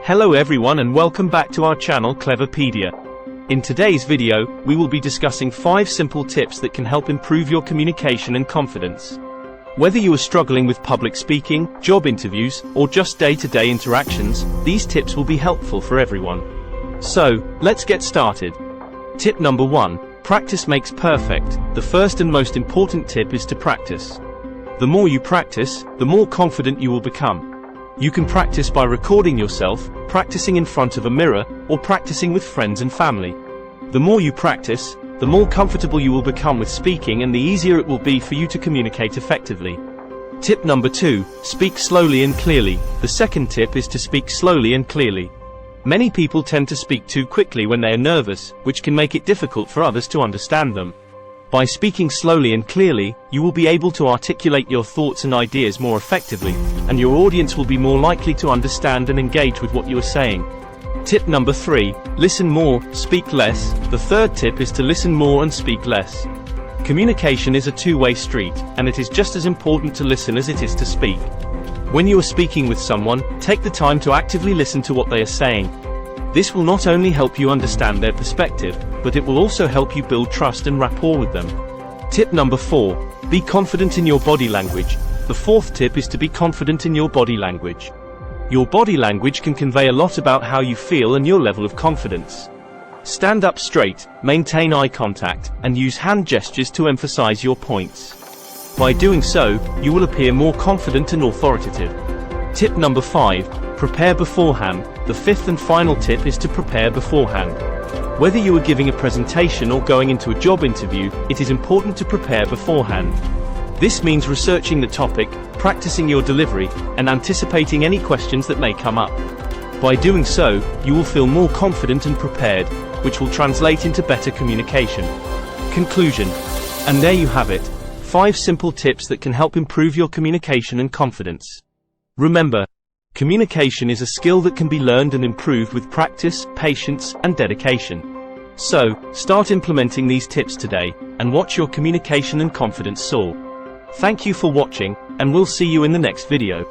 Hello everyone and welcome back to our channel CleverPedia. In today's video, we will be discussing 5 simple tips that can help improve your communication and confidence. Whether you are struggling with public speaking, job interviews, or just day-to-day interactions, these tips will be helpful for everyone. So, let's get started. Tip number 1. Practice makes perfect. The first and most important tip is to practice. The more you practice, the more confident you will become. You can practice by recording yourself, practicing in front of a mirror, or practicing with friends and family. The more you practice, the more comfortable you will become with speaking and the easier it will be for you to communicate effectively. Tip number 2. Speak slowly and clearly. The second tip is to speak slowly and clearly. Many people tend to speak too quickly when they are nervous, which can make it difficult for others to understand them. By speaking slowly and clearly, you will be able to articulate your thoughts and ideas more effectively, and your audience will be more likely to understand and engage with what you are saying. Tip number 3. Listen more, speak less. The third tip is to listen more and speak less. Communication is a two-way street, and it is just as important to listen as it is to speak. When you are speaking with someone, take the time to actively listen to what they are saying. This will not only help you understand their perspective, but it will also help you build trust and rapport with them. Tip number 4. Be confident in your body language. The fourth tip is to be confident in your body language. Your body language can convey a lot about how you feel and your level of confidence. Stand up straight, maintain eye contact, and use hand gestures to emphasize your points. By doing so, you will appear more confident and authoritative. Tip number 5. Prepare beforehand. The fifth and final tip is to prepare beforehand. Whether you are giving a presentation or going into a job interview, it is important to prepare beforehand. This means researching the topic, practicing your delivery, and anticipating any questions that may come up. By doing so, you will feel more confident and prepared, which will translate into better communication. Conclusion. And there you have it. 5 simple tips that can help improve your communication and confidence. Remember, communication is a skill that can be learned and improved with practice, patience, and dedication. So, start implementing these tips today, and watch your communication and confidence soar. Thank you for watching, and we'll see you in the next video.